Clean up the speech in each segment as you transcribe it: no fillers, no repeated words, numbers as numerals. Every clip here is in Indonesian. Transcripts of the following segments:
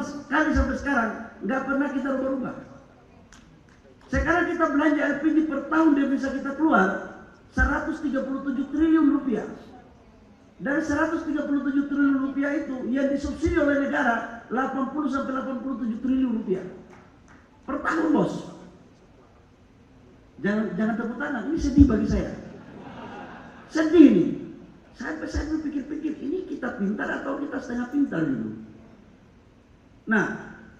sekali sampai sekarang nggak pernah kita rubah-rubah. Sekarang kita belanja LPG per tahun devisa kita keluar 137 triliun rupiah. Dari 137 triliun rupiah itu yang disubsidi oleh negara 80 sampai 87 triliun rupiah per tahun, bos. Jangan tepuk tangan, ini sedih bagi saya. Sedih nih. Saya berpikir-pikir, ini kita pintar atau kita setengah pintar dulu. Nah,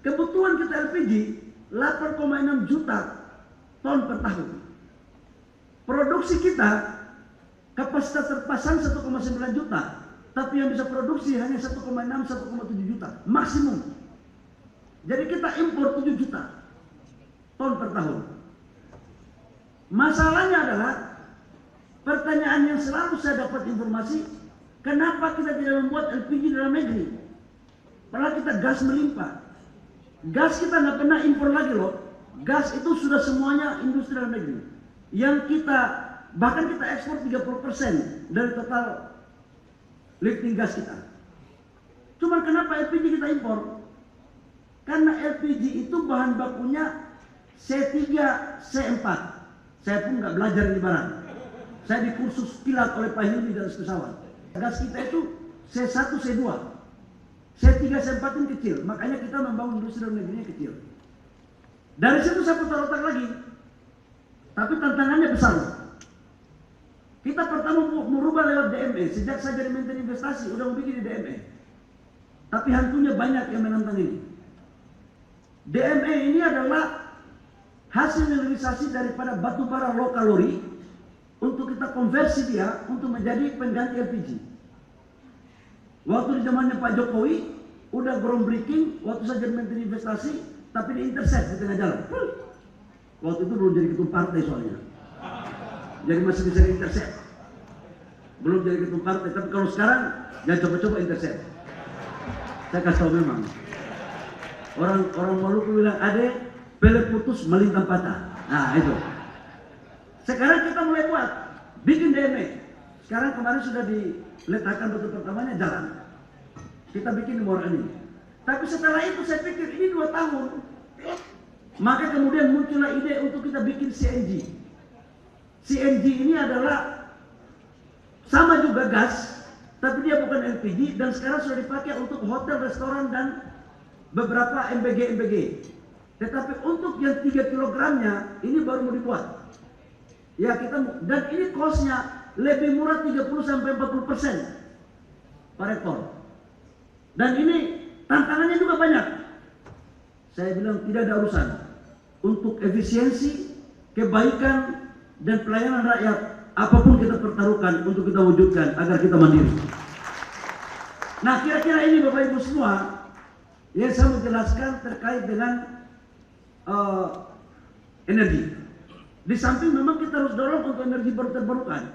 kebutuhan kita LPG 8,6 juta ton per tahun. Produksi kita kapasitas terpasang 1,9 juta, tapi yang bisa produksi hanya 1,6-1,7 juta maksimum. Jadi kita impor 7 juta ton per tahun. Masalahnya adalah pertanyaan yang selalu saya dapat informasi, kenapa kita tidak membuat LPG dalam negeri? Padahal kita gas melimpah. Gas kita nggak pernah impor lagi loh. Gas itu sudah semuanya industri dalam negeri. Yang kita bahkan kita ekspor 30% dari total lifting gas kita. Cuma kenapa LPG kita impor? Karena LPG itu bahan bakunya C3, C4. Saya pun nggak belajar di barang. Saya di kursus kilat oleh Pak Hilmi dari pesawat. Gas kita itu C1, C2. C3, C4 ini kecil. Makanya kita membangun industri dalam negerinya kecil. Dari situ saya putar otak lagi. Tapi tantangannya besar. Kita pertama merubah lewat DME. Sejak saya jadi Menteri Investasi, udah mau bikin di DME. Tapi hantunya banyak yang menentang ini. DME ini adalah hasil mineralisasi daripada batu bara low kalori untuk kita konversi dia untuk menjadi pengganti LPG. Waktu di zamannya Pak Jokowi udah groundbreaking, waktu saya jadi Menteri Investasi, tapi di intercept di tengah jalan. Waktu itu belum jadi ketum partai soalnya. Jadi masih bisa di intercept. Belum jadi ketum partai, tapi kalau sekarang jangan coba-coba intercept. Saya kasih tahu memang. Orang Maluku bilang, "Ade, pele putus melintang patah." Nah, itu. Sekarang kita mulai buat, bikin DME. Sekarang kemarin sudah diletakkan batu pertamanya, jalan. Kita bikin di Muara Enim. Tapi setelah itu saya pikir ini 2 tahun. Maka kemudian muncullah ide untuk kita bikin CNG. CNG ini adalah sama juga gas, tapi dia bukan LPG dan sekarang sudah dipakai untuk hotel, restoran dan beberapa MBG. Tetapi untuk yang 3 kilogramnya ini baru mau dibuat. Ya kita, dan ini costnya lebih murah 30-40% per ekor. Dan ini tantangannya juga banyak. Saya bilang tidak ada urusan. Untuk efisiensi, kebaikan, dan pelayanan rakyat, apapun kita pertaruhkan untuk kita wujudkan agar kita mandiri. Nah, kira-kira ini Bapak Ibu semua yang saya mau jelaskan terkait dengan energi. Di samping memang kita harus dorong untuk energi baru terbarukan.